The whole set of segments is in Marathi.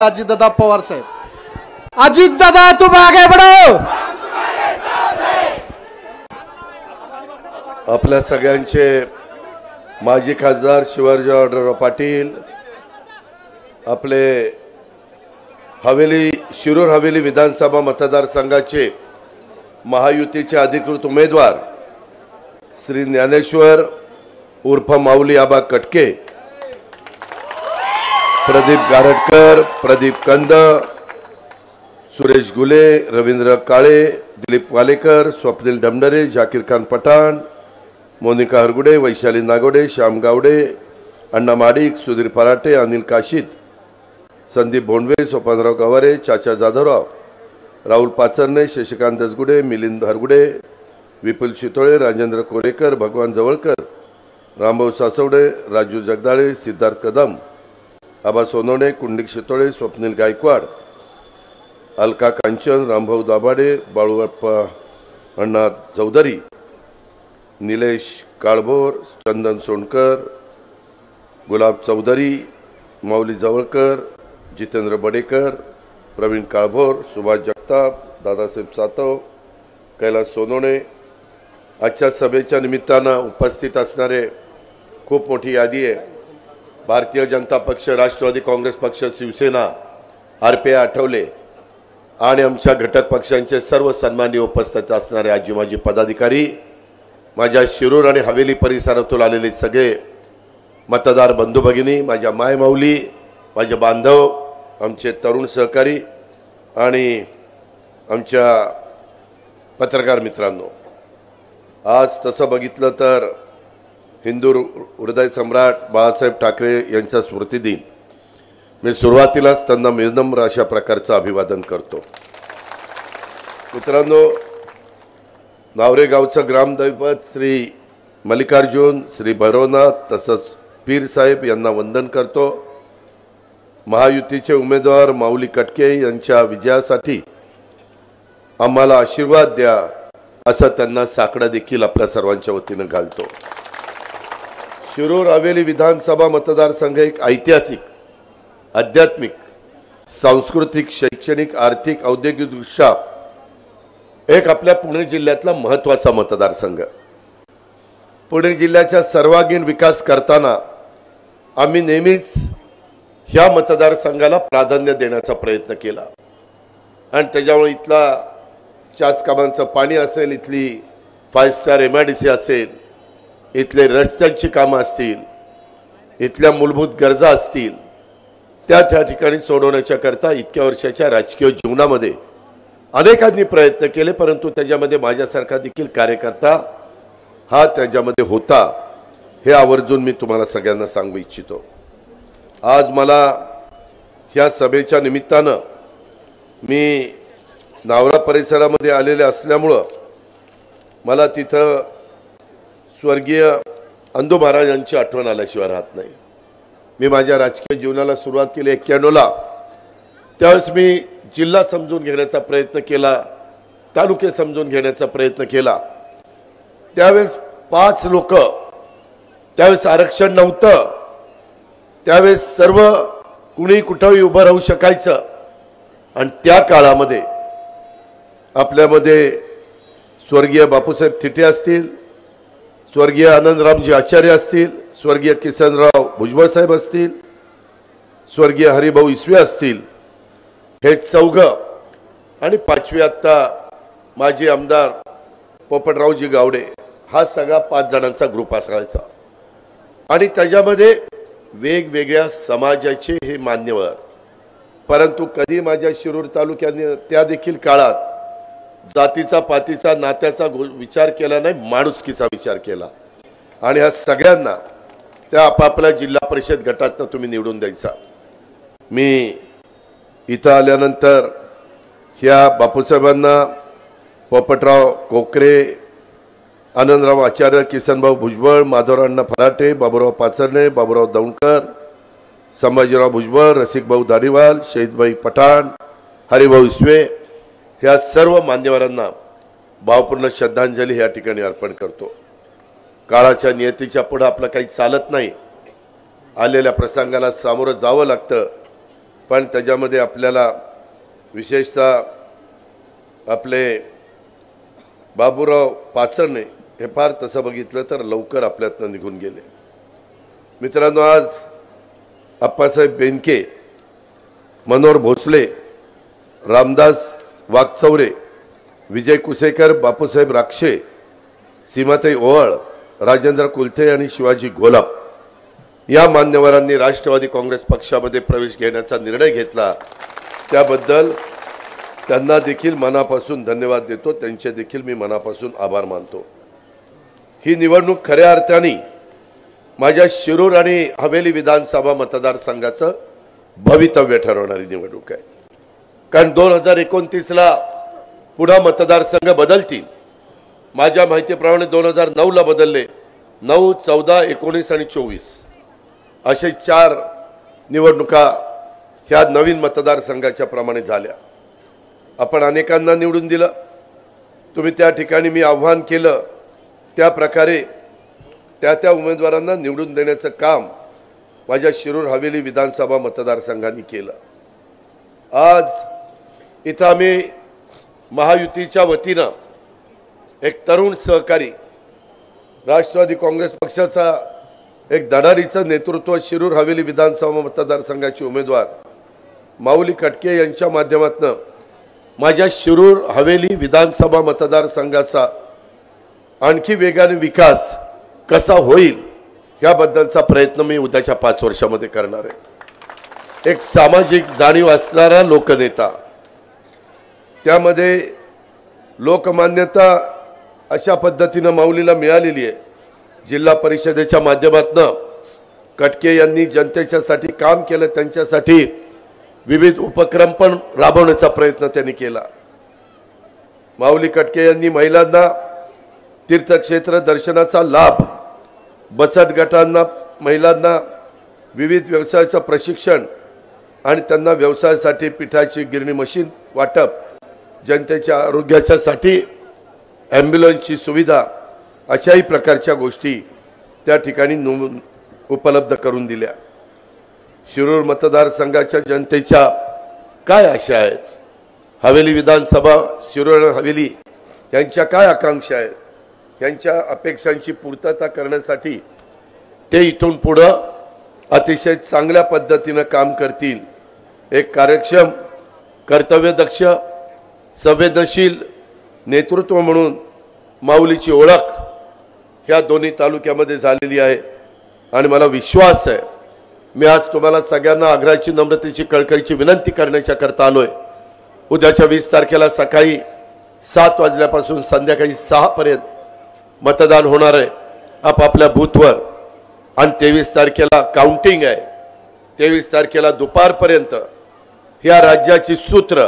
अजितदादा पवार साहेब। अजितदादा तुम आगे बढ़ो। आपल्या सगळ्यांचे माजी खासदार शिवाजीराव पाटील, आपले हवेली शिरूर हवेली विधानसभा मतदारसंघाचे महायुतीचे अधिकृत उमेदवार श्री ज्ञानेश्वर उर्फ माऊली आबा कटके, प्रदीप गारटकर, प्रदीप कंद, सुरेश गुले, रवींद्र काळे, दिलीप वालेकर, स्वप्नील डमडरे, जाकीर खान पठाण, मोनिका हरगुडे, वैशाली नागोडे, श्याम गावडे, अण्णा माडिक, सुधीर फराटे, अनिल काशीत, संदीप भोंडवे, सोपानराव गवारे, चाचा जाधवराव, राहुल पाचरणे, शशिकांत दसगुडे, मिलिंद हरगुडे, विपुल शितोळे, राजेंद्र कोरेकर, भगवान जवळकर, रामभाऊ सासवडे, राजू जगदाळे, सिद्धार्थ कदम, आबा सोनवणे, कुंडिक शितोळे, स्वप्नील गायकवाड, अलका कांचन, रामभाऊ दाभाडे, बाळूप्पा अण्णा चौधरी, निलेश काळभोर, चंदन सोनकर, गुलाब चौधरी, माऊली जवळकर, जितेंद्र बडेकर, प्रवीण काळभोर, सुभाष जगताप, दादासाहेब सातव, कैलास सोनवणे। आजच्या सभेच्या निमित्तानं उपस्थित असणारे खूप मोठी यादी आहे। भारतीय जनता पक्ष, राष्ट्रवादी काँग्रेस पक्ष, शिवसेना, आरपीआय आठवले आणि आमच्या घटक पक्षांचे सर्व सन्माननीय उपस्थित असणारे आजी माजी पदाधिकारी, माझ्या शिरूर आणि हवेली परिसरातून आलेले सगळे मतदार बंधू भगिनी, माझ्या माय माऊली, माझे बांधव, आमचे तरुण सहकारी आणि आमच्या पत्रकार मित्रांनो, आज तसं बघितलं तर हिंदू हृदय सम्राट बाळासाहेब ठाकरे यांचा स्मृती दिन। मी सुरुवातीलाच त्यांना विनम्र अशा प्रकारचं अभिवादन करतो। मित्रांनो, नावरे गावचं ग्रामदैवत श्री मल्लिकार्जुन, श्री भैरवनाथ तसंच पीर साहेब यांना वंदन करतो। महायुतीचे उमेदवार माऊली कटके यांच्या विजयासाठी आम्हाला आशीर्वाद द्या असं त्यांना साकडा देखील आपल्या सर्वांच्या वतीने घालतो। शिरूर हवेली विधानसभा मतदारसंघ एक ऐतिहासिक, आध्यात्मिक, सांस्कृतिक, शैक्षणिक, आर्थिक, औद्योगिकदृष्ट्या एक आपल्या पुणे जिल्ह्यातला महत्त्वाचा मतदारसंघ। पुणे जिल्ह्याचा सर्वांगीण विकास करताना आम्ही नेहमीच ह्या मतदारसंघाला प्राधान्य देण्याचा प्रयत्न केला आणि त्याच्यामुळे इथला चास कामांचं पाणी असेल, इथली 5 स्टार MIDC असेल, इथले रस्त्यांची कामं असतील, इथल्या मूलभूत गरजा असतील, त्या ठिकाणी सोडवण्याच्या करता इतक्या वर्षाच्या राजकीय जीवनामध्ये अनेकांनी प्रयत्न केले, परंतु त्याच्यामध्ये माझ्यासारखा देखील कार्यकर्ता हा त्याच्यामध्ये होता, हे आवर्जून मी तुम्हाला सगळ्यांना सांगू इच्छितो। आज मला ह्या सभेच्या निमित्तानं मी नावरा परिसरामध्ये आलेले असल्यामुळं मला तिथं स्वर्गीय अंदू महाराजांची आठवण आल्याशिवाय राहत नाही। मी माझ्या राजकीय जीवनाला सुरुवात केली 91ला, त्यावेळेस मी जिल्हा समजून घेण्याचा प्रयत्न केला, तालुके समजून घेण्याचा प्रयत्न केला। त्यावेळेस 5 लोक, त्यावेळेस आरक्षण नव्हतं, त्यावेळेस सर्व कुणी कुठेही उभं राहू शकायचं आणि त्या काळामध्ये आपल्यामध्ये स्वर्गीय बापूसाहेब थिटे असतील, स्वर्गीय आनंदरामजी आचार्य असतील, स्वर्गीय किसनराव भुजबळ साहेब असतील, स्वर्गीय हरिभाऊ इसवे असतील, हे चौघं आणि 5वी आत्ता माजी आमदार पोपटरावजी गावडे, हा सगळा 5 जणांचा ग्रुप असायचा आणि त्याच्यामध्ये वेगवेगळ्या समाजाचे हे मान्यवर, परंतु कधी माझ्या शिरूर तालुक्याने त्या देखील काळात जातीचा पातीचा नात्याचा विचार केला नाही, माणुसकीचा विचार केला आणि ह्या सगळ्यांना त्या आपापल्या जिल्हा परिषद गटातनं तुम्ही निवडून द्यायचा। मी इथं आल्यानंतर ह्या बापूसाहेबांना, पोपटराव कोकरे, आनंदराव आचार्य, किसनभाऊ भुजबळ, माधवराव फराटे, बाबूराव पाचरणे, बाबूराव दौंडकर, संभाजीराव भुजबळ, रसिकभाऊ धारीवाल, शहीदभाई पठाण, हरिभाऊ इसवे, ह्या सर्व मान्यवरांना भावपूर्ण श्रद्धांजली या ठिकाणी अर्पण करतो। काळाच्या नियतीच्या पुढे आपलं काही चालत नाही, आलेल्या प्रसंगाला सामोरं जावं लागतं पण त्याच्यामध्ये आपल्याला विशेषतः आपले बाबूराव पाचरणे हे फार तसं बघितलं तर लवकर आपल्यातनं निघून गेले. मित्रांनो, आज अप्पासाहेब बेनके, मनोहर भोसले, रामदास वागचौरे, विजय कुसेकर, बापूसाहेब राक्षे, सीमाताई ओवाळ, राजेंद्र कुलथे आणि शिवाजी घोलप या मान्यवरांनी राष्ट्रवादी काँग्रेस पक्षामध्ये प्रवेश घेण्याचा निर्णय घेतला. त्याबद्दल त्यांना देखील मनापासून धन्यवाद देतो. त्यांचे देखील मी मनापासून आभार मानतो. ही निवडणूक खऱ्या अर्थाने माझ्या शिरूर आणि हवेली विधानसभा मतदारसंघाचं भवितव्य ठरवणारी निवडणूक आहे. कारण 2029ला पुन्हा मतदारसंघ बदलतील. माझ्या माहितीप्रमाणे 2009ला बदलले. 9, 14, 19 आणि 24 असे 4 निवडणुका ह्या नवीन मतदारसंघाच्या प्रमाणे झाल्या. आपण अनेकांना निवडून दिलं. तुम्ही त्या ठिकाणी मी आव्हान केलं त्या प्रकारे त्या उमेदवारांना निवडून देण्याचं काम माझ्या शिरूर हवेली विधानसभा मतदारसंघाने केलं. आज इथं आम्ही महायुतीच्या वतीनं एक तरुण सहकारी, राष्ट्रवादी काँग्रेस पक्षाचा एक धडाडीचं नेतृत्व, शिरूर हवेली विधानसभा मतदारसंघाचे उमेदवार माऊली कटके यांच्या माध्यमातून माझ्या शिरूर हवेली विधानसभा मतदारसंघाचा आणखी वेगाने विकास कसा होईल याबद्दलचा प्रयत्न मी उद्याच्या 5 वर्षामध्ये करणार आहे. एक सामाजिक जाणीव असणारा लोकनेता, त्यामध्ये लोकमान्यता अशा पद्धतीनं माऊलीला मिळालेली आहे. जिल्हा परिषदेच्या माध्यमातून कटके यांनी जनतेच्यासाठी काम केलं. त्यांच्यासाठी विविध उपक्रम पण राबवण्याचा प्रयत्न त्यांनी केला. माऊली कटके यांनी महिलांना तीर्थक्षेत्र दर्शनाचा लाभ, बचत गटांना, महिलांना विविध व्यवसायाचं प्रशिक्षण आणि त्यांना व्यवसायासाठी पिठाची गिरणी मशीन वाटप, जनतेच्या आरोग्यासाठी ॲम्ब्युलन्सची सुविधा अशाही प्रकारच्या गोष्टी त्या ठिकाणी उपलब्ध करून दिल्या. शिरूर मतदारसंघाच्या जनतेच्या काय आशा आहेत, हवेली विधानसभा, शिरूर हवेली यांच्या काय आकांक्षा आहेत, यांच्या अपेक्षांची पूर्तता करण्यासाठी ते इथून पुढं अतिशय चांगल्या पद्धतीनं काम करतील. एक कार्यक्षम, कर्तव्यदक्ष, संवेदनशील नेतृत्व म्हणून माऊलीची ओळख ह्या दोन्ही तालुक्यामध्ये झालेली आहे आणि मला विश्वास आहे. मी आज तुम्हाला सगळ्यांना आग्रहाची, नम्रतेची, कळकळीची विनंती करण्याच्या करता आलोय. उद्याच्या 20 तारखेला सकाळी 7 वाजल्यापासून संध्याकाळी 6 पर्यंत मतदान होणार आहे आपापल्या बूथवर आणि 23 तारखेला काउंटिंग आहे. 23 तारखेला दुपारपर्यंत ह्या राज्याची सूत्र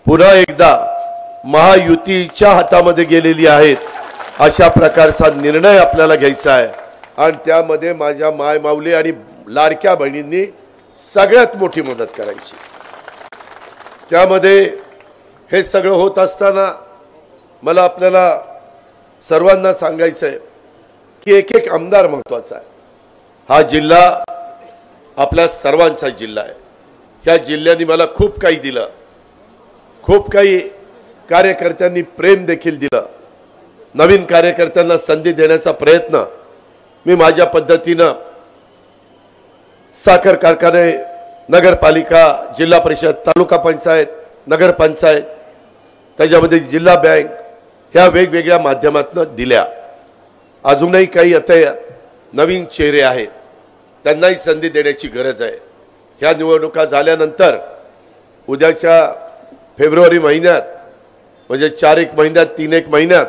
पुन्हा एकदा महायुतीच्या हातामध्ये गेलेली आहेत. अशा प्रकारचा निर्णय आपल्याला घ्यायचा आहे आणि त्यामध्ये माझ्या माय माऊली आणि लाडक्या बहिणींनी सगळ्यात मोठी मदत करायची. त्यामध्ये हे सगळं होत असताना मला आपल्याला सर्वांना सांगायचं आहे की एक एक आमदार महत्वाचा आहे. हा जिल्हा आपल्या सर्वांचा जिल्हा आहे. ह्या जिल्ह्याने मला खूप काही दिलं, खूप काही कार्यकर्त्यांनी प्रेम देखील दिलं. नवीन कार्यकर्त्यांना संधी देण्याचा प्रयत्न मी माझ्या पद्धतीनं साखर कारखाने, नगरपालिका, जिल्हा परिषद, तालुका पंचायत, नगरपंचायत, त्याच्यामध्ये जिल्हा बँक ह्या वेगवेगळ्या माध्यमातून दिल्या. अजूनही काही आता नवीन चेहरे आहेत, त्यांनाही संधी देण्याची गरज आहे. ह्या निवडणुका झाल्यानंतर उद्याच्या फेब्रुवारी महिन्यात म्हणजे 4 महिन्यात 3 महिन्यात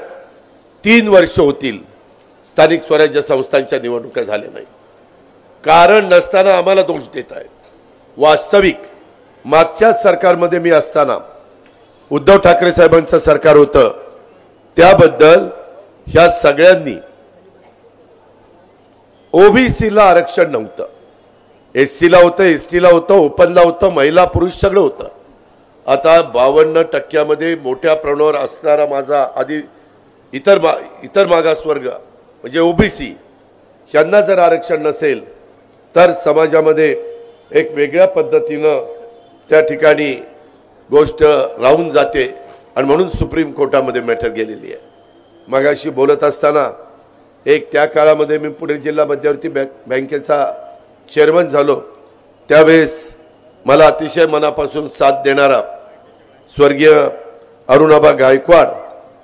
3 वर्ष होतील स्थानिक स्वराज्य संस्थांच्या निवडणुका झाल्या नाही. कारण नसताना आम्हाला दोष देत आहे. वास्तविक मागच्या सरकारमध्ये मी असताना उद्धव ठाकरे साहेबांचं सरकार होतं, त्याबद्दल ह्या सगळ्यांनी ओबीसीला आरक्षण नव्हतं, एससीला होतं, एसटीला होतं, ओपनला होतं, महिला पुरुष सगळं होतं. आता 52% मोठ्या प्रमाणावर असणारा माझा आधी इतर मागासवर्ग म्हणजे ओबीसी यांना जर आरक्षण नसेल तर समाजामध्ये एक वेगळ्या पद्धतीनं त्या ठिकाणी गोष्ट राहून जाते आणि म्हणून सुप्रीम कोर्टामध्ये मॅटर गेलेली आहे. मगाशी बोलत असताना एक त्या काळामध्ये मी पुणे जिल्हा मध्यवर्ती बँकेचा चेअरमन झालो, त्यावेळेस मला अतिशय मनापासून साथ देणारा स्वर्गीय अरुणाबा गायकवाड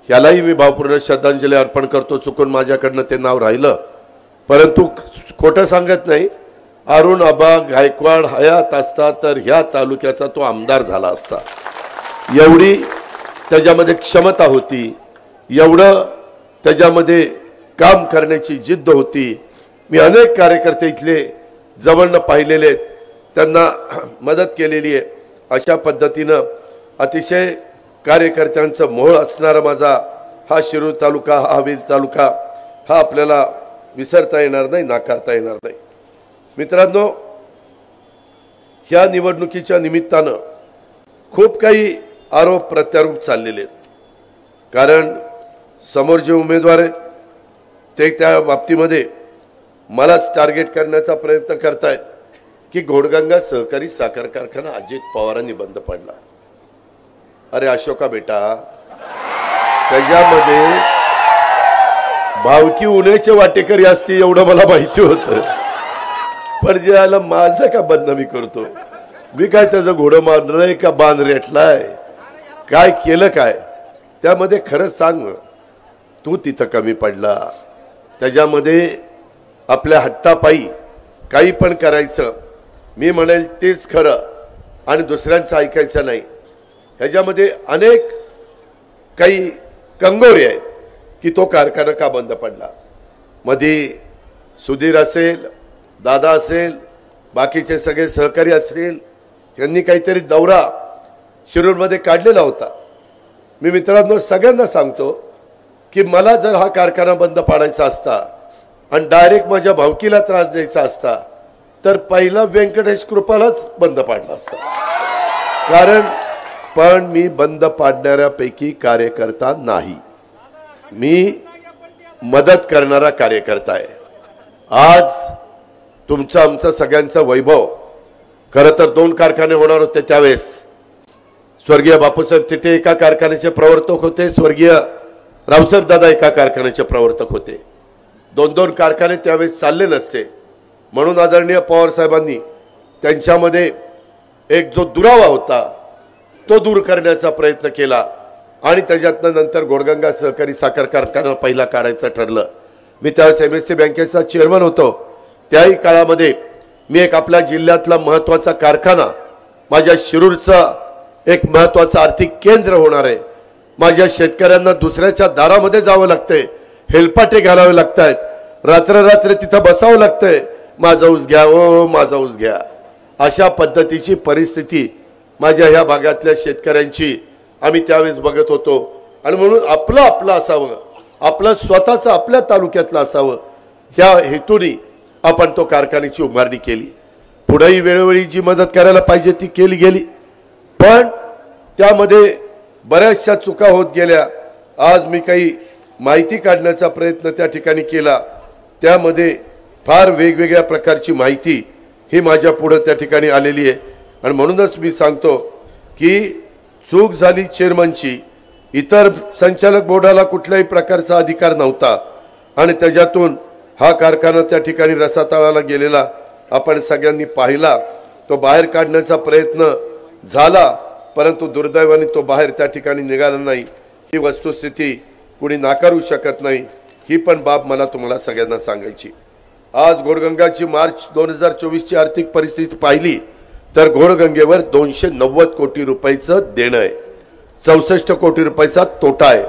यालाही मी भावपूर्ण श्रद्धांजली अर्पण करतो. चुकून माझ्याकडनं ते नाव राहिलं, परंतु खोटं सांगत नाही, अरुणाबा गायकवाड हयात असता तर ह्या तालुक्याचा तो आमदार झाला असता. एवढी त्याच्यामध्ये क्षमता होती, एवढं त्याच्यामध्ये काम करण्याची जिद्द होती. मी अनेक कार्यकर्ते इथले जवळनं पाहिलेले आहेत, त्यांना मदत केलेली आहे. अशा पद्धतीनं अतिशय कार्यकर्त्यांचं मोह असणारा माझा हा शिरूर तालुका, हा हवेली तालुका, हा आपल्याला विसरता येणार नाही, नाकारता येणार नाही. मित्रांनो, ह्या निवडणुकीच्या निमित्तानं खूप काही आरोप प्रत्यारोप चाललेले आहेत. कारण समोर जे उमेदवार आहेत ते त्या बाबतीमध्ये मलाच टार्गेट करण्याचा प्रयत्न करतायत की घोडगंगा सहकारी साखर कारखाना अजित पवारांनी बंद पडला. अरे अशोका बेटा, त्याच्यामध्ये भावकी उन्हाचे वाटेकरी असते एवढं मला माहिती होतं, पण ज्याला माझं का बदनामी करतो मी? काय त्याचं घोडं मारलंय का बांध रेटलाय? काय केलं काय त्यामध्ये? खरंच सांग, तू तिथं कमी पडला. त्याच्यामध्ये आपल्या हट्टापायी काही पण करायचं, मी म्हणेल तेच खरं आणि दुसऱ्यांचं ऐकायचं नाही. ह्याच्यामध्ये अनेक काही कंगोरे आहेत की तो कारखाना का बंद पडला. मध्ये सुधीर असेल, दादा असेल, बाकीचे सगळे सहकारी असतील, यांनी काहीतरी दौरा शिरूरमध्ये काढलेला होता. मी मित्रांनो सगळ्यांना सांगतो की मला जर हा कारखाना बंद पाडायचा असता आणि डायरेक्ट माझ्या भावकीला त्रास द्यायचा असता तर पहिला व्यंकटेश कृपालाच बंद पाडला असता. कारण पण मी बंद पाडणाऱ्यापैकी कार्यकर्ता नाही, मी मदत करणारा कार्यकर्ता आहे. आज तुमचं आमचं सगळ्यांचं वैभव, खरं तर 2 कारखाने होणार होते त्यावेळेस. स्वर्गीय बापूसाहेब तिथे एका कारखान्याचे प्रवर्तक होते, स्वर्गीय रावसाहेब दादा एका कारखान्याचे प्रवर्तक होते. 2-2 कारखाने त्यावेळेस चालले नसते. म्हणून आदरणीय पवार साहेबांनी त्यांच्यामध्ये एक जो दुरावा होता तो दूर करण्याचा प्रयत्न केला आणि त्याच्यातनं नंतर घोडगंगा सहकारी साखर कारखाना पहिला काढायचं ठरलं. मी त्यावेळेस MSC बँकेचा चेअरमन होतो. त्याही काळामध्ये मी एक आपल्या जिल्ह्यातला महत्वाचा कारखाना, माझ्या शिरूरचा एक महत्वाचं आर्थिक केंद्र होणार आहे. माझ्या शेतकऱ्यांना दुसऱ्याच्या दारामध्ये जावं लागतंय, हेलपाटे घालावे लागतायत, रात्र रात्र तिथं बसावं लागतंय, माझा ऊस घ्या ओ माझा ऊस घ्या. अशा पद्धतीची परिस्थिती माझ्या ह्या भागातल्या शेतकऱ्यांची आम्ही त्यावेळेस बघत होतो. आणि म्हणून आपलं आपलं असावं, आपलं स्वतःचं आपल्या तालुक्यातलं असावं, ह्या हेतूने आपण तो कारखान्याची उभारणी केली. पुढेही वेळोवेळी जी मदत करायला पाहिजे ती केली गेली, पण त्यामध्ये बऱ्याचशा चुका होत गेल्या. आज मी काही माहिती काढण्याचा प्रयत्न त्या ठिकाणी केला, त्यामध्ये फार वेगवेगळ्या प्रकारची माहिती ही माझ्या पुढे त्या ठिकाणी आलेली आहे. आणि म्हणूनच मी सांगतो की चूक झाली चेअरमनची, इतर संचालक बोर्डाला कुठल्याही प्रकारचा अधिकार नव्हता आणि त्याच्यातून हा कारखाना त्या ठिकाणी रसातळाला गेलेला आपण सगळ्यांनी पाहिला. तो बाहेर काढण्याचा प्रयत्न झाला, परंतु दुर्दैवाने तो बाहेर त्या ठिकाणी निघाला नाही. ही वस्तुस्थिती कुणी नाकारू शकत नाही. ही पण बाब मला तुम्हाला सगळ्यांना सांगायची. आज घोडगंगाची मार्च 2024ची आर्थिक परिस्थिती पाहिली तर घोडगंगेवर 290 कोटी रुपयाचं देणं आहे, 64 कोटी रुपयाचा तोटा आहे,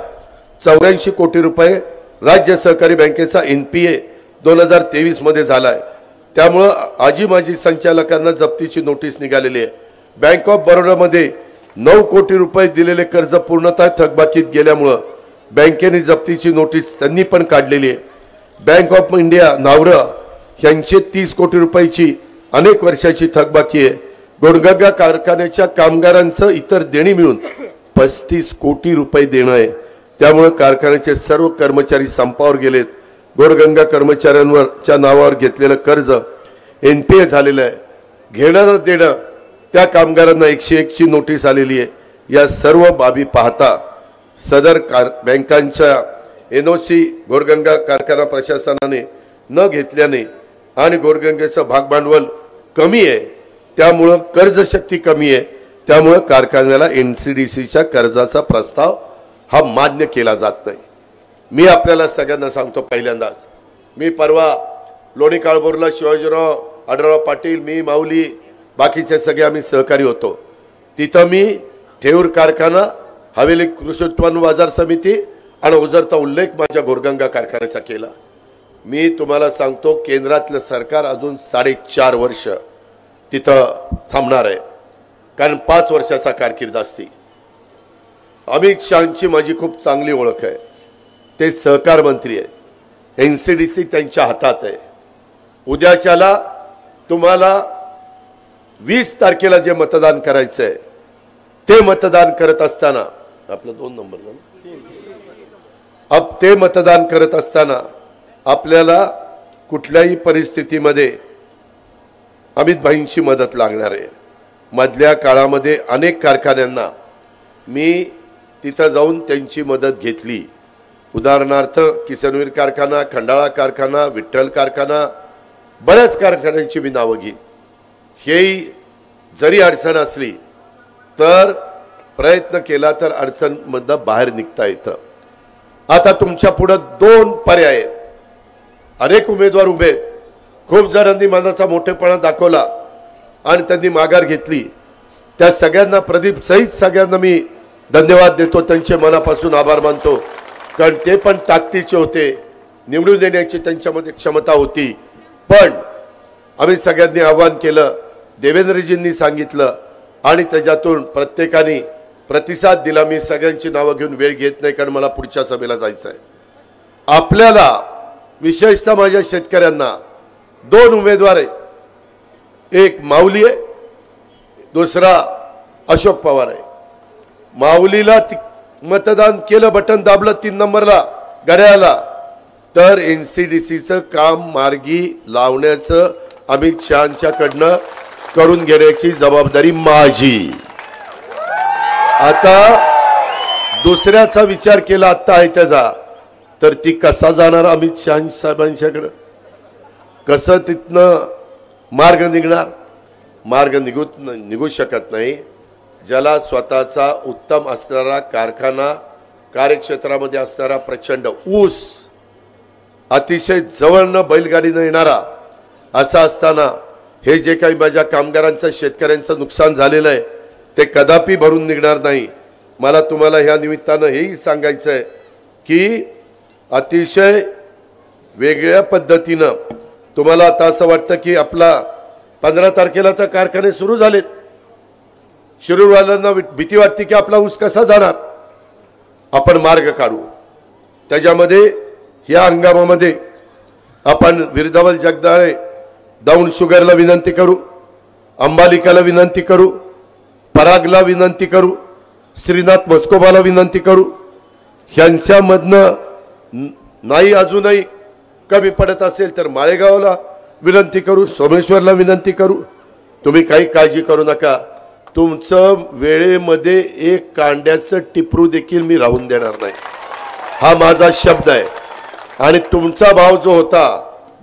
84 कोटी रुपये राज्य सहकारी बँकेचा NPA 2023 मध्ये झालाय. त्यामुळं आजी माजी संचालकांना जप्तीची नोटीस निघालेली आहे. बँक ऑफ बरोडामध्ये 9 कोटी रुपये दिलेले कर्ज पूर्णतः थकबाकीत गेल्यामुळं बँकेने जप्तीची नोटीस त्यांनी पण काढलेली आहे. बँक ऑफ इंडिया नावरा यांचे 30 कोटी रुपयाची अनेक वर्षाची थकबाकी आहे. घोडगंगा कारखान्याच्या कामगारांचं इतर देणी मिळून 35 कोटी रुपये देणं आहे. त्यामुळे कारखान्याचे सर्व कर्मचारी संपावर गेलेत. घोडगंगा कर्मचाऱ्यांवरच्या नावावर घेतलेलं कर्ज NPA झालेलं आहे. घेणं देणं त्या कामगारांना 101 ची नोटीस आलेली आहे। या सर्व बाबी पाहता सदर बँकांच्या एनओसी गोरगंगा कारखाना प्रशासनाने न घेतल्याने आणि गोरगंगेचं भागभांडवल कमी आहे, त्यामुळे कर्जशक्ती कमी आहे, त्यामुळे कारखान्याला एनसीडीसीच्या कर्जाचा प्रस्ताव हा मान्य केला जात नाही। मी आपल्याला सगळ्यांना सांगतो, पहिल्यांदाच मी परवा लोणी काळभोरला शिवाजीराव आढळराव पाटील, मी माऊली, बाकीचे सगळे आम्ही सहकारी होतो। तिथं मी ठेऊर कारखाना, हवेली कृषी उत्पन्न बाजार समिती आणि ओझरचा उल्लेख माझ्या गोरगंगा कारखान्याचा केला। मी तुम्हाला सांगतो, केंद्रातलं सरकार अजून 4.5 वर्ष तिथं थांबणार आहे, कारण 5 वर्षाचा कारकीर्द असते। अमित शहांची माझी खूप चांगली ओळख आहे, ते सहकार मंत्री आहे, एनसीडीसी त्यांच्या हातात आहे। उद्याच्याला तुम्हाला 20 तारखेला जे मतदान करायचं आहे ते मतदान करत असताना, आपलं 2 नंबर अब ते मतदान करत असताना आपल्याला कुठल्याही परिस्थितीमध्ये अमित भाईंची मदत लागणार आहे। मधल्या काळामध्ये अनेक कारखान्यांना मी तिथं जाऊन त्यांची मदत घेतली। उदाहरणार्थ किसनवीर कारखाना, खंडाळा कारखाना, विठ्ठल कारखाना, बऱ्याच कारखान्यांची मी नावं घेईन। हेही जरी अडचण असली तर प्रयत्न केला तर अडचणमधनं बाहेर निघता येतं। आता तुमच्या पुढे 2 पर्याय आहेत, अनेक उमेदवार उभे, खूप जणांनी मनाचा मोठेपणा दाखवला आणि त्यांनी माघार घेतली। त्या सगळ्यांना, प्रदीप सहित सगळ्यांना मी धन्यवाद देतो, त्यांचे मनापासून आभार मानतो, कारण ते पण ताकदीचे होते, निवडून देण्याची त्यांच्यामध्ये क्षमता होती। पण आम्ही सगळ्यांनी आवाहन केलं, देवेंद्रजींनी सांगितलं आणि त्याच्यातून प्रत्येकाने प्रतिसाद दिला। मी सगळ्यांची नावं घेऊन वेळ घेत नाही, कारण मला पुढच्या सभेला जायचं आहे। आपल्याला विशेषतः माझ्या शेतकऱ्यांना 2 उमेदवार आहे, एक माऊली आहे, दुसरा अशोक पवार आहे। माऊलीला मतदान केलं, बटन दाबलं 3 नंबरला घड्याळाला, तर एनसीडीसीचं काम मार्गी लावण्याचं अमित शहांच्याकडनं करून घेण्याची जबाबदारी माझी। आता दुसऱ्याचा विचार केला आता आहे त्याचा, तर ती कसा जाणार अमित शहा साहेबांच्याकडे, कसं तिथनं मार्ग निघणार? मार्ग निघू शकत नाही। ज्याला स्वतःचा उत्तम असणारा कारखाना, कार्यक्षेत्रामध्ये असणारा प्रचंड ऊस, अतिशय जवळनं बैलगाडीनं येणारा असा असताना हे जे काही माझ्या कामगारांचं, शेतकऱ्यांचं नुकसान झालेलं आहे ते कदापि भरून निघणार नाही। मला तुम्हाला ह्या निमित्तानं हेही सांगायचं आहे की अतिशय वेगळ्या पद्धतीनं तुम्हाला आता असं वाटतं की आपला 15 तारखेला तर कारखाने सुरू झालेत, शिरूरवाल्यांना भीती वाटते की आपला ऊस कसा जाणार। आपण मार्ग काढू त्याच्यामध्ये। या हंगामामध्ये आपण विरधावल जगदाळे, दौंड शुगरला विनंती करू, अंबालिकाला विनंती करू, परागला विनंती करू, श्रीनाथ मस्कोबाला विनंती करू। ह्यांच्यामधनं नाही अजूनही कमी पडत असेल तर माळेगावला विनंती करू, सोमेश्वरला विनंती करू। तुम्ही काही काळजी करू नका, तुमचं वेळेमध्ये एक कांड्याचं टिपरू देखील मी राहून देणार नाही, हा माझा शब्द आहे। आणि तुमचा भाव जो होता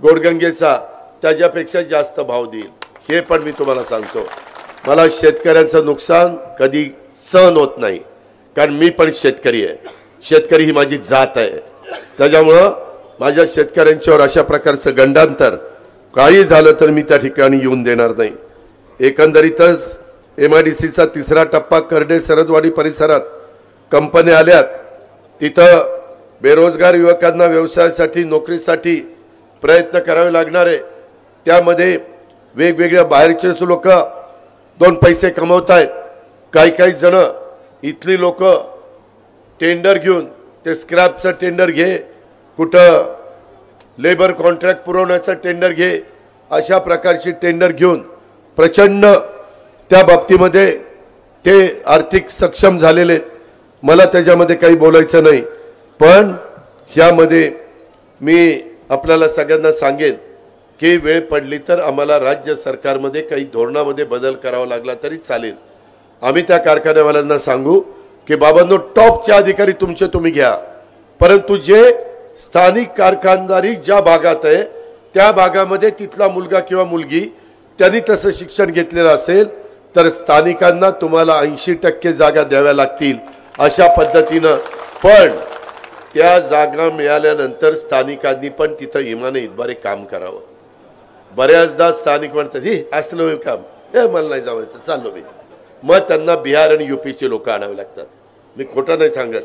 गोरगंगेचा त्याच्यापेक्षा जास्त भाव देईल, हे पण मी तुम्हाला सांगतो। मला शेतकऱ्यांचं नुकसान कधी सहन होत नाही, कारण मी पण शेतकरी आहे, शेतकरी ही माझी जात आहे। त्याच्यामुळं माझ्या शेतकऱ्यांच्यावर अशा प्रकारचं गंडांतर काही झालं तर मी त्या ठिकाणी येऊन देणार नाही। एकंदरीतच MIDCचा 3रा टप्पा करडे सरदवाडी परिसरात कंपन्या आल्यात, तिथं बेरोजगार युवकांना व्यवसायासाठी, नोकरीसाठी प्रयत्न करावे लागणार आहे। त्यामध्ये वेगवेगळ्या बाहेरचे लोक 2 पैसे कमवत आहेत। काही जण इथली लोक टेंडर घेऊन, ते स्क्रॅपचं टेंडर घे, कुठं लेबर कॉन्ट्रॅक्ट पुरवण्याचं टेंडर घे, अशा प्रकारची टेंडर घेऊन प्रचंड त्या बाबतीमध्ये ते आर्थिक सक्षम झालेले। मला त्याच्यामध्ये काही बोलायचं नाही, पण ह्यामध्ये मी आपल्याला सगळ्यांना सांगेन की वेळ पडली तर आम्हाला राज्य सरकारमध्ये काही धोरणामध्ये बदल करावा लागला तरी चालेल. आम्ही त्या कारखान्यावाल्यांना सांगू की बाबांनो टॉपचे अधिकारी तुमचे तुम्ही घ्या, परंतु जे स्थानिक कारखानदारी ज्या भागात आहे त्या भागामध्ये तिथला मुलगा किंवा मुलगी त्यांनी तसं शिक्षण घेतलेलं असेल तर स्थानिकांना तुम्हाला 80% जागा द्याव्या लागतील अशा पद्धतीनं. पण त्या जागा मिळाल्यानंतर स्थानिकांनी पण तिथं इमाने इतबारे काम करावं. बऱ्याचदा स्थानिक म्हणतात हे असलं काम, हे मला नाही जावायचं, चाललो मी. मग त्यांना बिहार आणि यूपीचे लोक आणावे लागतात. मी खोटं नाही सांगत,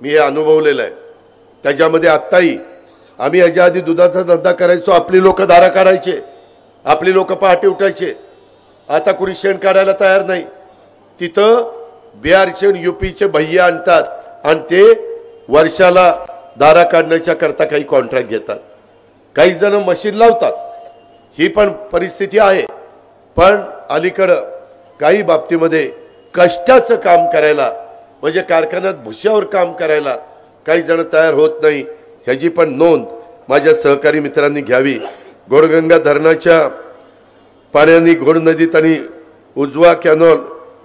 मी हे अनुभवलेलं आहे. त्याच्यामध्ये आत्ताही आम्ही याच्या आधी दुधाचा धंदा करायचो, आपली लोक दारा काढायचे, आपली लोक पहाटे उठायचे. आता कुणी शेण काढायला तयार नाही. तिथं बिहारचे आणि यूपीचे भैया आणतात आणि ते वर्षाला दारा काढण्याच्या करता काही कॉन्ट्रॅक्ट घेतात. काही जण मशीन लावतात, ही पण परिस्थिती आहे. पण अलीकडं काही बाबतीमध्ये कष्टाचं काम करायला म्हणजे कारखान्यात भुश्यावर काम करायला काही जण तयार होत नाही. ह्याची पण नोंद माझ्या सहकारी मित्रांनी घ्यावी. घोडगंगा धरणाच्या पाण्याने घोड नदीत आणि उजवा कॅनॉल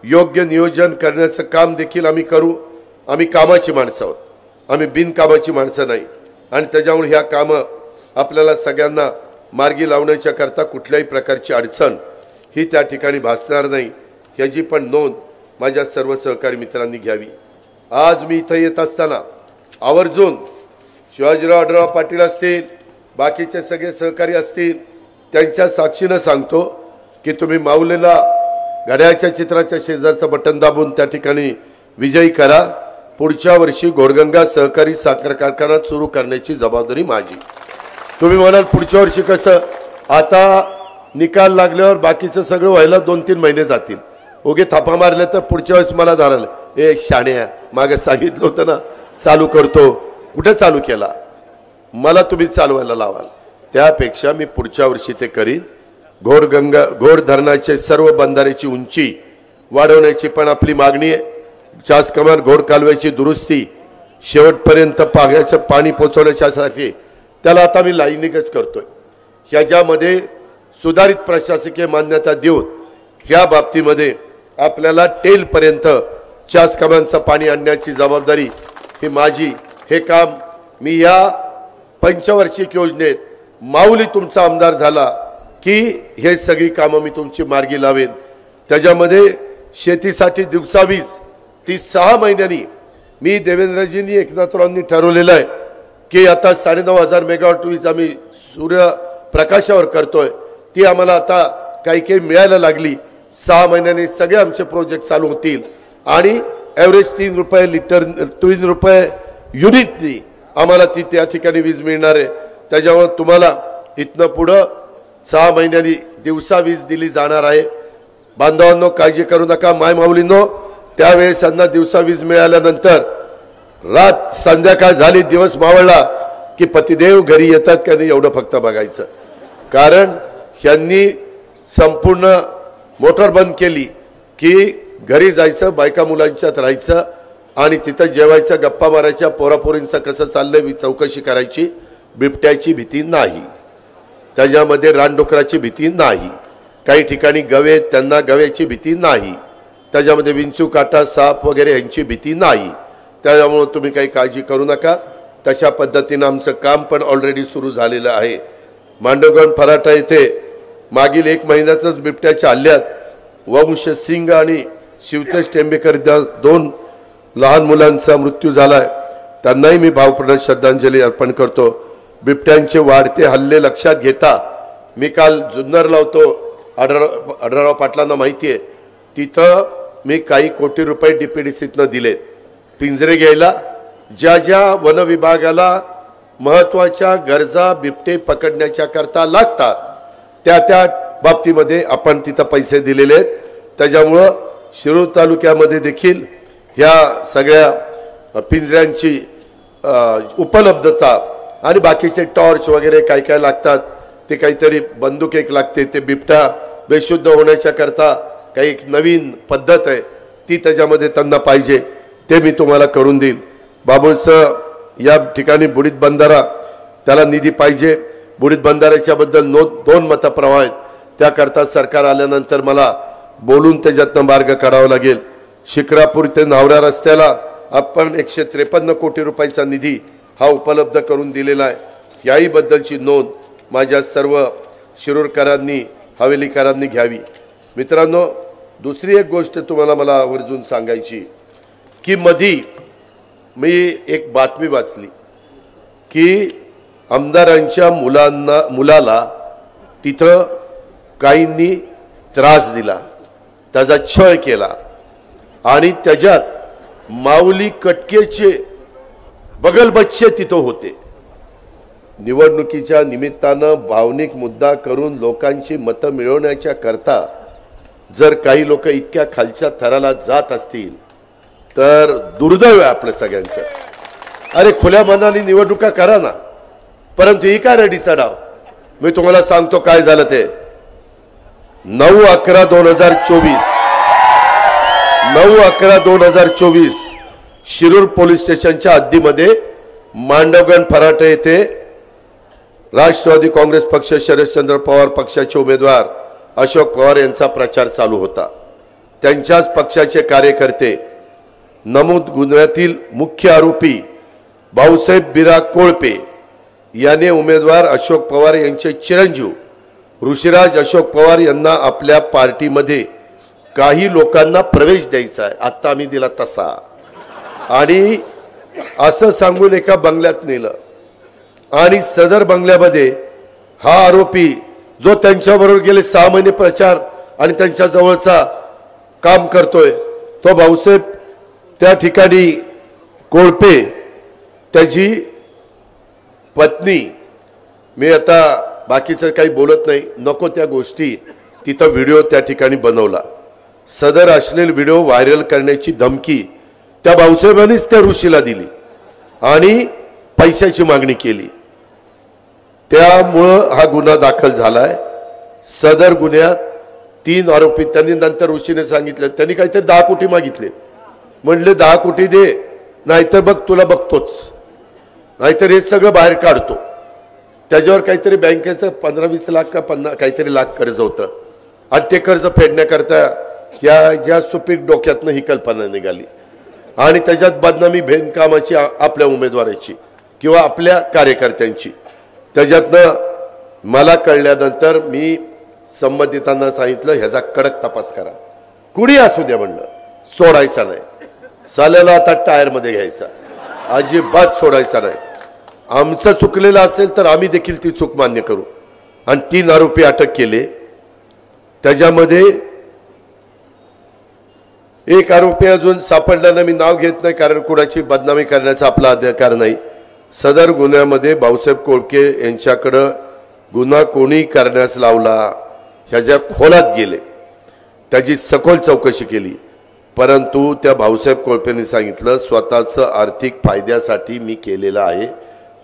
योग्य नियोजन करण्याचं काम देखील आम्ही करू. आम्ही कामाची माणसं आहोत, आम्ही बिनकामाची माणसं नाही. आणि त्याच्यामुळे ह्या कामं आपल्याला सगळ्यांना मार्गी लावण्याच्या करता कुठल्याही प्रकारची अडचण ही त्या ठिकाणी भासणार नाही. ह्याची पण नोंद माझ्या सर्व सहकारी मित्रांनी घ्यावी. आज मी इथं येत असताना आवर्जून शिवाजीराव आढळराव पाटील असतील, बाकीचे सगळे सहकारी असतील, त्यांच्या साक्षीनं सांगतो की तुम्ही माऊलीला घड्याळाच्या चित्राच्या शेजारचं बटन दाबून त्या ठिकाणी विजयी करा. पुढच्या वर्षी घोडगंगा सहकारी साखर कारखाना सुरू करण्याची जबाबदारी माझी. तुम्ही म्हणाल पुढच्या वर्षी कसं, आता निकाल लागल्यावर बाकीचं सगळं व्हायला 2-3 महिने जातील. ओगे थापा मारले तर पुढच्या वेळेस मला धाराल, ए शाण्या मागे सांगितलं होतं ना चालू करतो, कुठे चालू केला, मला तुम्ही चालवायला लावाल. त्यापेक्षा मी पुढच्या वर्षी ते करीन. घोड धरणाचे सर्व बंधाऱ्याची उंची वाढवण्याची पण आपली मागणी आहे. चास कमान घोड कालव्याची दुरुस्ती शेवटपर्यंत पाण्याचं पाणी पोहोचवण्याच्यासाठी त्याला आता मी लाईनिंगच करतोय. ह्याच्यामध्ये सुधारित प्रशासकीय मान्यता देऊन ह्या बाबतीमध्ये आपल्याला टेलपर्यंत चास कमानचं पाणी आणण्याची जबाबदारी ही माझी. हे काम मी या पंचवार्षिक योजनेत माऊली तुमचा आमदार झाला की हे सगळी कामं मी तुमची मार्गी लावेन. त्याच्यामध्ये शेतीसाठी दिवसावीज ती 6 महिन्यांनी मी देवेंद्रजींनी एकनाथरावांनी ठरवलेलं आहे की आता 9,500 मेगावॉट वीज आम्ही सूर्यप्रकाशावर करतोय. ती आम्हाला आता काही मिळायला लागली. 6 महिन्यांनी सगळे आमचे प्रोजेक्ट चालू होतील आणि ॲव्हरेज 3 रुपये लिटर 3 रुपये युनिटनी आम्हाला ती त्या ठिकाणी वीज मिळणार आहे. त्याच्यामुळे तुम्हाला इथनं पुढं 6 महिन्यांनी दिवसा वीज दिली जाणार आहे. बांधवांनो काळजी करू नका, माय माऊलींनो. त्यावेळेस त्यांना दिवसा वीज मिळाल्यानंतर रात संध्याकाळ झाली, दिवस मावळला की पतिदेव घरी येतात का नाही एवढं फक्त बघायचं. कारण ह्यांनी संपूर्ण मोटर बंद केली की घरी जायचं, बायका मुलांच्यात राहायचं आणि तिथं जेवायचं, गप्पा मारायच्या, पोरापोरींचं कसं चाललंय चौकशी करायची. बिबट्याची भीती नाही, त्याच्यामध्ये रानडुकराची भीती नाही, काही ठिकाणी गवे त्यांना गव्याची भीती नाही, त्याच्यामध्ये विंचू काटा साप वगैरे यांची भीती नाही. त्याच्यामुळे तुम्ही काही काळजी करू नका. तशा पद्धतीनं आमचं काम पण ऑलरेडी सुरू झालेलं आहे. मांडवगण फराटा येथे मागील 1 महिन्यातच बिबट्याच्या हल्ल्यात वंश सिंग आणि शिवतेज टेंबेकर 2 लहान मुलांचा मृत्यू झालाय. त्यांनाही मी भावपूर्ण श्रद्धांजली अर्पण करतो. बिबट्यांचे वाढते हल्ले लक्षात घेता मी काल जुन्नरला होतो. आढळराव पाटलांना माहिती आहे, तिथं मी काही कोटी रुपये डीपीडीसीतनं दिले पिंजरे घ्यायला. ज्या ज्या वन विभागाला महत्वाच्या गरजा बिबटे पकडण्याच्या करता लागतात त्या बाबतीमध्ये आपण तिथं पैसे दिलेले आहेत. त्याच्यामुळं शिरूर तालुक्यामध्ये देखील ह्या सगळ्या पिंजऱ्यांची उपलब्धता आणि बाकीचे टॉर्च वगैरे काय काय लागतात, ते काहीतरी बंदूक एक लागते, ते बिबटा बेशुद्ध होण्याच्या करता काही एक नवीन पद्धत आहे ती त्याच्यामध्ये त्यांना पाहिजे, ते मी तुम्हाला करून देईल. बाबूळचं या ठिकाणी बुडीत बंधारा त्याला निधी पाहिजे. बुडीत बंधाऱ्याच्या बद्दल 2 मतप्रवाह आहेत, त्याकरता सरकार आल्यानंतर मला बोलून त्याच्यातनं मार्ग काढावा लागेल. शिक्रापूर ते नावरा रस्त्याला आपण 153 कोटी रुपयाचा निधी हा उपलब्ध करून दिलेला आहे. याही बद्दलची नोंद माझ्या सर्व शिरूरकरांनी हवेलीकरांनी घ्यावी. मित्रांनो, दुसरी एक गोष्ट तुम्हाला मला आवर्जून सांगायची की मधी मी एक बातमी वाचली की आमदारांच्या मुलाला तिथं काहींनी त्रास दिला, त्याचा छळ केला आणि त्याच्यात माऊली कटकेचे बगल बच्चे तिथं होते. निवडणुकीच्या निमित्तानं भावनिक मुद्दा करून लोकांची मतं मिळवण्याच्या करता जर काही लोक इतक्या खालच्या थराला जात असतील तर दुर्दैव आहे आपल्या सगळ्यांचं. अरे खुल्या मनाने निवडणुका करा ना, परंतु ही काय रेडीचा डाव. मी तुम्हाला सांगतो काय झालं ते. 9/11/2024 शिरूर पोलीस स्टेशनच्या हद्दीमध्ये मांडवगण फराटे येथे राष्ट्रवादी काँग्रेस पक्ष शरदचंद्र पवार पक्षाचे उमेदवार अशोक पवार यांचा प्रचार चालू होता. त्यांच्याच पक्षाचे कार्यकर्ते नमूद गुन्ह्यातील मुख्य आरोपी भाऊसाहेब बिरा कोळपे याने उमेदवार अशोक पवार यांचे चिरंजीव ऋषिराज अशोक पवार यांना आपल्या पार्टीमध्ये काही लोकांना प्रवेश द्यायचा आहे, आता आम्ही दिला तसा, आणि असं सांगून एका बंगल्यात नेलं. आणि सदर बंगल्यामध्ये हा आरोपी जो त्यांच्याबरोबर गेले 6 महिने प्रचार आणि त्यांच्या जवळचा काम करतोय तो भाऊसाहेब त्या ठिकाणी कोळपे, त्याची पत्नी, मी आता बाकीचं काही बोलत नाही, नको त्या गोष्टी, तिथं व्हिडिओ त्या ठिकाणी बनवला. सदर अश्लील व्हिडिओ व्हायरल करण्याची धमकी त्या भाऊसाहेबांनीच त्या ऋषीला दिली आणि पैशाची मागणी केली. त्यामुळं हा गुन्हा दाखल झालाय. सदर गुन्ह्यात 3 आरोपी, त्यांनी नंतर ऋषीने सांगितलं, त्यांनी काहीतरी 10 कोटी मागितले. म्हणले 10 कोटी दे, नाहीतर बघ तुला बघतोच, नाहीतर हे सगळं बाहेर काढतो. त्याच्यावर काहीतरी बँकेचं 15-20 लाख का 50 काहीतरी लाख कर्ज होतं आणि ते कर्ज फेडण्याकरता ज्या सुपीक डोक्यातनं ही कल्पना निघाली आणि त्याच्यात बदनामी भेनकामाची आपल्या उमेदवाराची किंवा आपल्या कार्यकर्त्यांची. त्याच्यातनं मला कळल्यानंतर मी संबंधितांना सांगितलं ह्याचा कडक तपास करा, कुणी असू द्या म्हणलं, सोडायचा नाही. साल्याला आता टायरमध्ये घ्यायचा, अजिबात सोडायचा नाही. आमचं चुकलेलं असेल तर आम्ही देखील ती चूक मान्य करू. आणि 3 आरोपी अटक केले. त्याच्यामध्ये एक आरोपी अजून सापडला नाही, मी नाव घेत नाही कारण कुणाची बदनामी करण्याचा आपला अधिकार नाही. सदर गुन्ह्यामध्ये भाऊसाहेब कोळके यांच्याकडं गुन्हा कोणी करण्यास लावला ह्याच्या खोलात गेले, त्याची सखोल चौकशी केली. परंतु त्या भाऊसाहेब कोळपेंनी सांगितलं स्वतःचं आर्थिक फायद्यासाठी मी केलेलं आहे,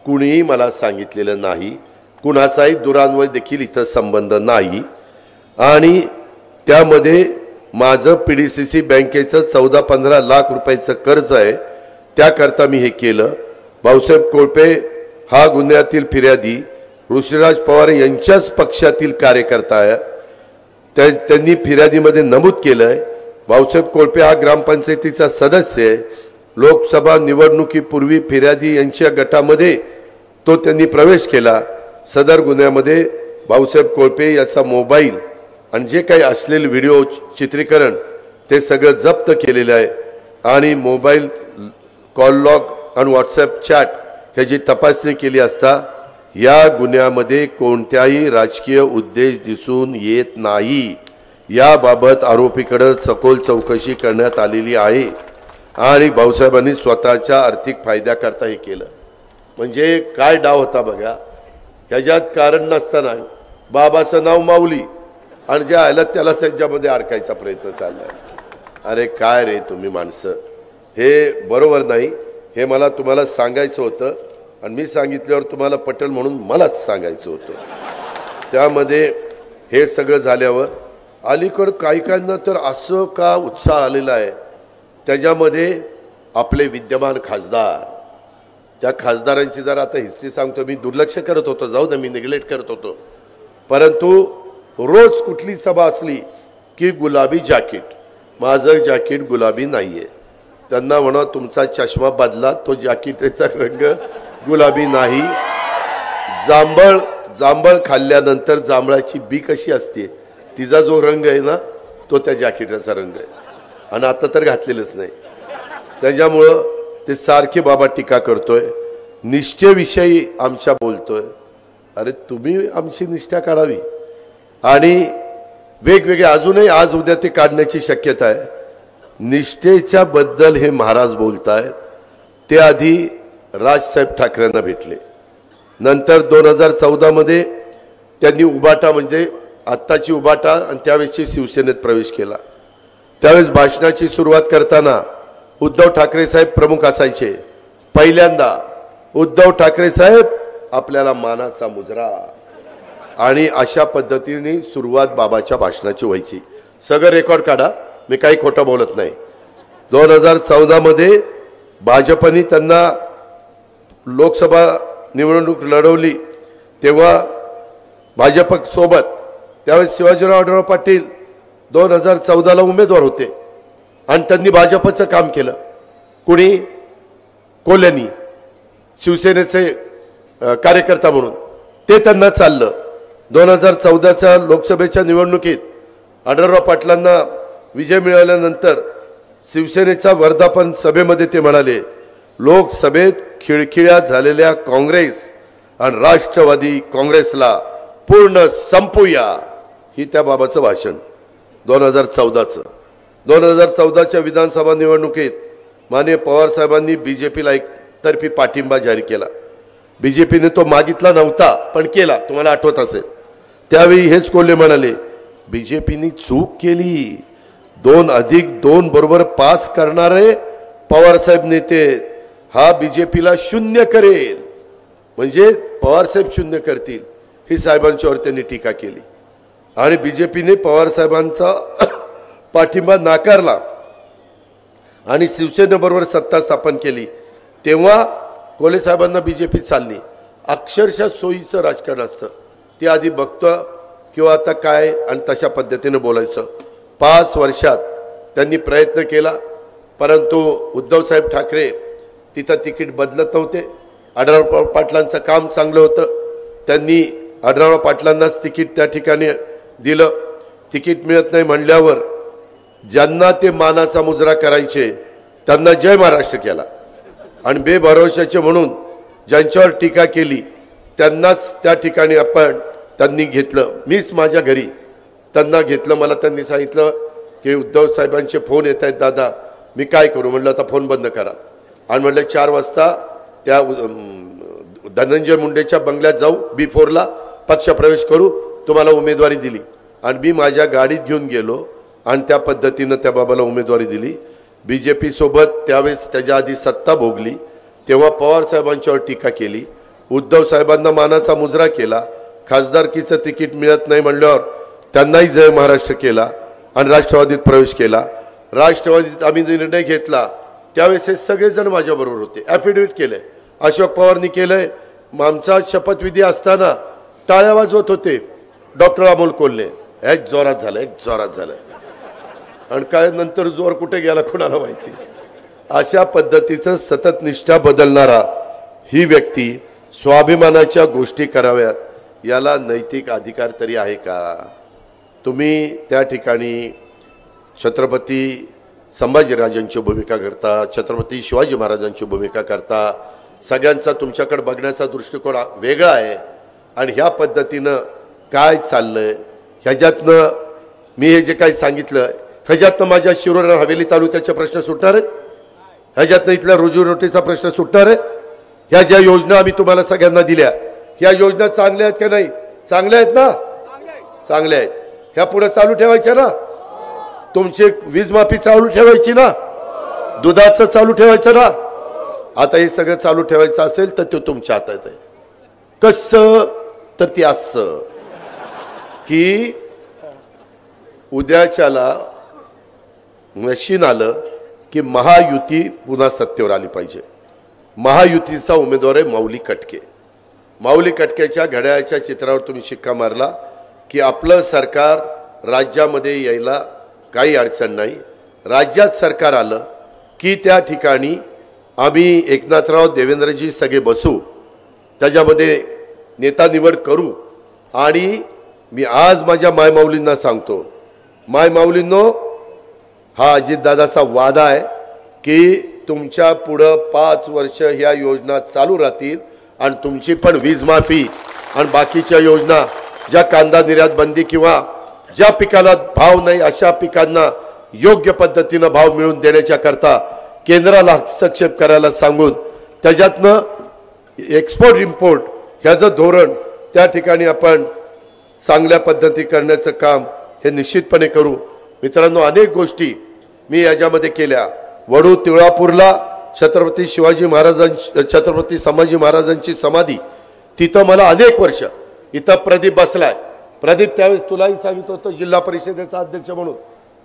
कुणीही मला सांगितलेलं नाही, कुणाचाही दुरान्वय देखील इथं संबंध नाही. आणि त्यामध्ये माझं PDCC बँकेचं 14-15 लाख रुपयाचं कर्ज आहे, त्याकरता मी हे केलं. भाऊसाहेब कोळपे हा गुन्ह्यातील फिर्यादी ऋषिराज पवार यांच्याच पक्षातील कार्यकर्ता आहे. त्यांनी फिर्यादीमध्ये नमूद केलंय भाऊसाहेब कोळपे हा ग्रामपंचायतीचा सदस्य आहे. लोकसभा निवडणुकीपूर्वी फिर्यादी यांच्या गटामध्ये तो त्यांनी प्रवेश केला. सदर गुन्ह्यामध्ये भाऊसाहेब कोळपे याचा मोबाईल आणि जे काही असलेले व्हिडिओ चित्रीकरण ते सगळं जप्त केलेलं आहे. आणि मोबाईल कॉल लॉग आणि व्हॉट्सॲप चॅट ह्याची तपासणी केली असता या गुन्ह्यामध्ये कोणत्याही राजकीय उद्देश दिसून येत नाही. याबाबत आरोपीकडे सखोल चौकशी करण्यात आलेली आहे आणि भाऊसाहेबांनी स्वतःच्या आर्थिक फायद्याकरता हे केलं. म्हणजे काय डाव होता बघा. ह्याच्यात कारण नसताना बाबाचं नाव माऊली आणि जे आलं त्याला त्याच्यामध्ये अडकायचा प्रयत्न चाललाय. अरे काय रे तुम्ही माणसं, हे बरोबर नाही. हे मला तुम्हाला सांगायचं होतं आणि मी सांगितल्यावर तुम्हाला पटेल म्हणून मलाच सांगायचं होतं. त्यामध्ये हे सगळं झाल्यावर अलीकडं काहीकांना तर असं का उत्साह आलेला आहे, त्याच्यामध्ये आपले विद्यमान खासदार त्या खासदारांची जर आता हिस्ट्री सांगतो, मी दुर्लक्ष करत होतो, जाऊ दे, मी निग्लेक्ट करत होतो, परंतु रोज कुठली सभा असली की गुलाबी जॅकेट, माझं जॅकेट गुलाबी नाहीये, त्यांना म्हणा तुमचा चष्मा बदला, तो जॅकेटचा रंग गुलाबी नाही. जांभळ जांभळ खाल्ल्यानंतर जांभळाची बी कशी असते, तिचा जो रंग आहे ना तो त्या जॅकेटचा रंग आहे, आणि आता तर घातलेलंच नाही. त्याच्यामुळं ते सारखे बाबा टीका करतोय, निष्ठेविषयी आमच्या बोलतोय. अरे तुम्ही आमची निष्ठा काढावी, आणि वेगवेगळे अजूनही आज उद्या ते काढण्याची शक्यता आहे. निष्ठेच्या बद्दल हे महाराज बोलतायत, ते आधी राजसाहेब ठाकरेंना भेटले, नंतर 2014 मध्ये त्यांनी उबाटा म्हणजे आत्ताची उबाटा आणि त्यावेळेसची शिवसेनेत प्रवेश केला. त्यावेळेस भाषणाची सुरुवात करताना उद्धव ठाकरे साहेब प्रमुख असायचे. पहिल्यांदा उद्धव ठाकरे साहेब आपल्याला मानाचा मुजरा, आणि अशा पद्धतीने सुरुवात बाबाच्या भाषणाची व्हायची. सगळं रेकॉर्ड काढा, मी काही खोटं बोलत नाही. 2014 मध्ये भाजपने त्यांना लोकसभा निवडणूक लढवली, तेव्हा भाजप सोबत त्यावेळेस शिवाजीराव आढळराव पाटील 2014ला उमेदवार होते, आणि त्यांनी भाजपचं काम केलं. कुणी? कोल्यांनी, शिवसेनेचे कार्यकर्ता म्हणून ते त्यांना चाललं. 2014च्या लोकसभेच्या निवडणुकीत आढळराव पाटलांना विजय मिळाल्यानंतर शिवसेनेच्या वर्धापन सभेमध्ये ते म्हणाले, लोकसभेत खिळखिळ्या झालेल्या काँग्रेस आणि राष्ट्रवादी काँग्रेसला पूर्ण संपूया. ही त्या बाबाचं भाषण 2014चं. 2014च्या विधानसभा निवडणुकीत माननीय पवार साहेबांनी बीजेपीला एकतर्फी पाठिंबा जाहीर केला. बीजेपीने तो मागितला नव्हता, पण केला, तुम्हाला आठवत असेल. त्यावेळी हेच कोल्हे म्हणाले, बीजेपीने चूक केली, 2+2 बरोबर 5 करणारे पवार साहेब नेते, हा बीजेपीला शून्य करेल, म्हणजे पवार साहेब शून्य करतील, ही साहेबांच्यावर त्यांनी टीका केली. आणि बीजेपीने पवार साहेबांचा पाठिंबा नाकारला आणि शिवसेनेबरोबर सत्ता स्थापन केली. तेव्हा कोल्हे साहेबांना बीजेपी चालली. अक्षरशः सोयीचं राजकारण असतं, ते आधी बघतो किंवा आता काय, आणि तशा पद्धतीने बोलायचं. 5 वर्षात त्यांनी प्रयत्न केला, परंतु उद्धव साहेब ठाकरे तिथं तिकीट बदलत नव्हते. आढळराव पाटलांचं काम चांगलं होतं, त्यांनी आढळराव पाटलांनाच तिकीट त्या ठिकाणी दिलं. तिकीट मिळत नाही म्हणल्यावर ज्यांना ते मानाचा मुजरा करायचे त्यांना जय महाराष्ट्र केला, आणि बेभरोशाचे म्हणून ज्यांच्यावर टीका केली त्यांनाच त्या ठिकाणी त्यांनी घेतलं. मीच माझ्या घरी त्यांना घेतलं. मला त्यांनी सांगितलं की उद्धव साहेबांचे फोन येत आहेत दादा, मी काय करू? म्हणलं आता फोन बंद करा, आणि म्हणलं 4 वाजता त्या धनंजय मुंडेच्या बंगल्यात जाऊ, B4ला पक्षप्रवेश करू, तुम्हाला उमेदवारी दिली. आणि मी माझ्या गाडीत घेऊन गेलो आणि त्या पद्धतीनं त्या बाबाला उमेदवारी दिली. बीजेपी सोबत त्यावेळेस त्याच्या आधी सत्ता भोगली, तेव्हा पवार साहेबांच्यावर टीका केली, उद्धव साहेबांना मानाचा मुजरा केला, खासदारकीचं तिकीट मिळत नाही म्हणल्यावर त्यांनाही जय महाराष्ट्र केला आणि राष्ट्रवादीत प्रवेश केला. राष्ट्रवादीत आम्ही निर्णय घेतला त्यावेळेस हे सगळेजण माझ्याबरोबर होते. ॲफिडेव्हिट केलंय, अशोक पवारनी केलंय. आमचा शपथविधी असताना टाळ्या वाजवत होते डॉक्टर अमोल कोल्हे. एक जोरात झालं, आणि काय नंतर जोर कुठे गेला कोणाला माहिती. अशा पद्धतीचं सतत निष्ठा बदलणारा ही व्यक्ती स्वाभिमानाच्या गोष्टी कराव्यात, याला नैतिक अधिकार तरी आहे का? तुम्ही त्या ठिकाणी छत्रपती संभाजीराजांची भूमिका करता, छत्रपती शिवाजी महाराजांची भूमिका करता. सगळ्यांचा तुमच्याकडे बघण्याचा दृष्टिकोन वेगळा आहे, आणि ह्या पद्धतीनं काय चाललंय ह्याच्यातनं मी हे जे काही सांगितलं ह्याच्यातनं माझ्या शिरोळ हवेली तालुक्याचे प्रश्न सुटणार आहेत, ह्याच्यातनं इथल्या रोजीरोटीचा प्रश्न सुटणार आहे. ह्या ज्या योजना आम्ही तुम्हाला सगळ्यांना दिल्या, ह्या योजना चांगल्या आहेत का नाही? चांगल्या आहेत ना? चांगल्या आहेत. ह्या पुढे चालू ठेवायच्या ना? तुमची वीज माफी चालू ठेवायची ना? दुधाचं चालू ठेवायचं ना? आता हे सगळं चालू ठेवायचं असेल तर ते तुमच्या हातात आहे. कसं? तर ती असं की उद्याच्याला मशीन आलं की महायुती पुन्हा सत्तेवर आली पाहिजे. महायुतीचा उमेदवार आहे माऊली कटके. माऊली कटकेच्या घड्याळाच्या चित्रावर तुम्ही शिक्का मारला की आपलं सरकार राज्यामध्ये यायला काही अडचण नाही. राज्यात सरकार आलं की त्या ठिकाणी आम्ही एकनाथराव देवेंद्रजी सगळे बसू, त्याच्यामध्ये नेता निवड करू. आणि मी आज माझ्या मायमाऊलींना सांगतो, मायमाऊलींनो, हा अजितदादाचा वादा आहे की तुमच्या पुढं 5 वर्ष ह्या योजना चालू राहतील आणि तुमची पण वीज माफी आणि बाकीच्या योजना, ज्या कांदा निर्यात बंदी किंवा ज्या पिकाला भाव नाही अशा पिकांना योग्य पद्धतीने भाव मिळवून देण्याच्या करता केंद्राला हस्तक्षेप करायला सांगून त्याच्यातनं एक्सपोर्ट इम्पोर्ट ह्याचं धोरण त्या ठिकाणी आपण चांगल्या पद्धती करण्याचं काम हे निश्चितपणे करू. मित्रांनो, अनेक गोष्टी मी याच्यामध्ये केल्या. वडू तिळापूरला छत्रपती शिवाजी महाराजांची, छत्रपती संभाजी महाराजांची समाधी, तिथं मला अनेक वर्ष, इथं प्रदीप बसलाय, प्रदीप त्यावेळेस तुलाही सांगितलं होतं जिल्हा परिषदेचा अध्यक्ष म्हणून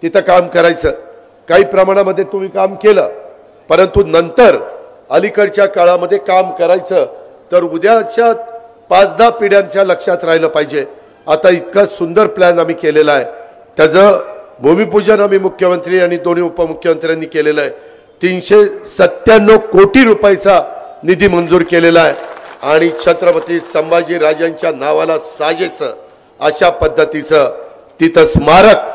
तिथं काम करायचं. काही प्रमाणामध्ये तुम्ही काम केलं, परंतु नंतर अलीकडच्या काळामध्ये काम करायचं तर उद्याच्या 5-10 पिढ्यांच्या लक्षात राहिलं पाहिजे. आता इतका सुंदर प्लॅन आम्ही केलेला आहे, त्याचं भूमिपूजन आम्ही मुख्यमंत्री आणि दोन्ही उपमुख्यमंत्र्यांनी केलेलं आहे. 397 कोटी रुपयाचा निधी मंजूर केलेला आहे आणि छत्रपती संभाजी राजांच्या नावाला साजेस अशा पद्धतीचं तिथं स्मारक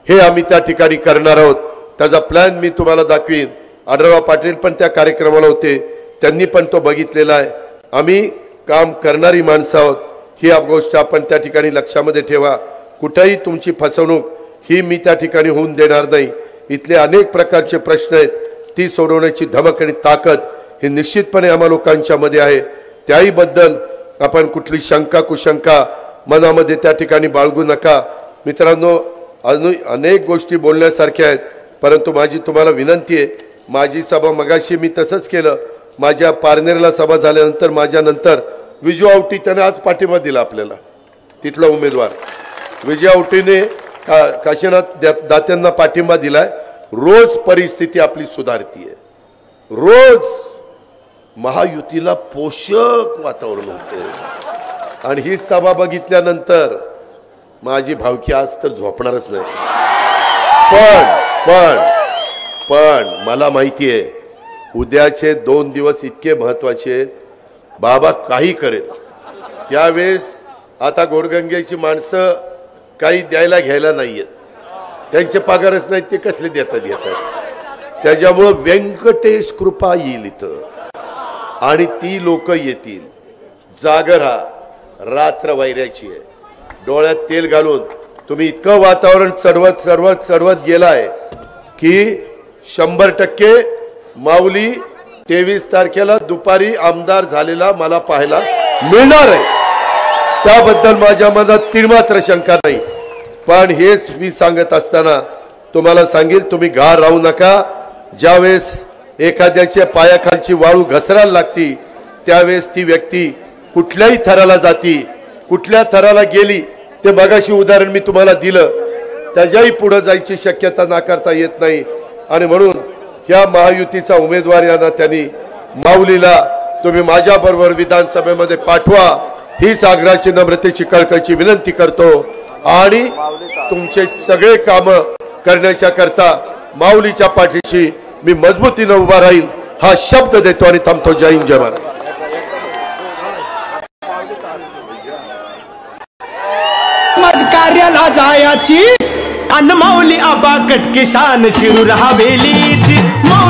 हे आम्ही त्या ठिकाणी करणार आहोत. त्याचा प्लॅन मी तुम्हाला दाखवीन. आढळराव पाटील पण त्या कार्यक्रमाला होते, त्यांनी पण तो बघितलेला आहे. आम्ही काम करणारी माणसं आहोत, ही गोष्ट आपण त्या ठिकाणी लक्षामध्ये ठेवा. कुठेही तुमची फसवणूक ही मी त्या ठिकाणी होऊन देणार नाही. इथले अनेक प्रकारचे प्रश्न आहेत, ती सोडवण्याची धमक आणि ताकद ही निश्चितपणे आम्हा लोकांच्या मध्ये आहे. त्याही बद्दल आपण कुठली शंका कुशंका मनामध्ये त्या ठिकाणी बाळगू नका. मित्रांनो, अनेक गोष्टी बोलण्यासारख्या आहेत, परंतु माझी तुम्हाला विनंती आहे, माझी सभा मगाशी मी तसंच केलं. माझ्या पारनेरला सभा झाल्यानंतर माझ्यानंतर विजू आवटी त्याने आज पाठिंबा दिला आपल्याला, तिथला उमेदवार विजय आवटीने काशीनाथ दात्यांना पाठिंबा दिलाय. रोज परिस्थिती आपली सुधारतीये, रोज महायुतीला पोषक वातावरण होते आणि ही सभा बघितल्यानंतर माझी भावकी आज तर झोपणारच नाही. पण मला माहिती आहे उद्याचे 2 दिवस इतके महत्वाचे, बाबा काही करेल. यावेळेस आता गोडगंगेची माणसं काही द्यायला घ्यायला नाहीयेत, त्यांचे पगारच नाहीत, ते कसले देतात. त्याच्यामुळे व्यंकटेश कृपा येईल इथं आणि ती लोक येतील. जागर हा रात्र वैऱ्याची आहे, डोळ्यात तेल घालून तुम्ही इतकं वातावरण चढवत गेलाय की 100% माऊली 23 तारखेला दुपारी आमदार झालेला मला पाहायला मिळणार आहे. त्याबद्दल माझ्या मनात तीळमात्र शंका नाही. पण हेच मी सांगत असताना तुम्हाला सांगेल, तुम्ही घार राहू नका. ज्यावेळेस एखाद्याच्या पायाखालची वाळू घसरायला लागती त्यावेळेस ती व्यक्ती कुठल्याही थराला जाती, कुठल्या थराला गेली ते मगाशी उदाहरण मी तुम्हाला दिलं, त्याच्याही पुढे जायची शक्यता नाकारता येत नाही. आणि म्हणून ह्या महायुतीचा उमेदवार यांना त्यांनी माऊलीला तुम्ही माझ्या बरोबर विधानसभेमध्ये पाठवा, हीच आग्रहाची नम्रतेची कळकळीची विनंती करतो. आणि तुमचे सगळे काम करण्याच्या करता माऊलीच्या पाठीशी मी मजबूतीने उभा राहील हा शब्द देतो आणि थांबतो. जय हिंद, जय महाराज. कार्याला जायाची अन माऊली आबा कटके शान शिरूर हवेलीची.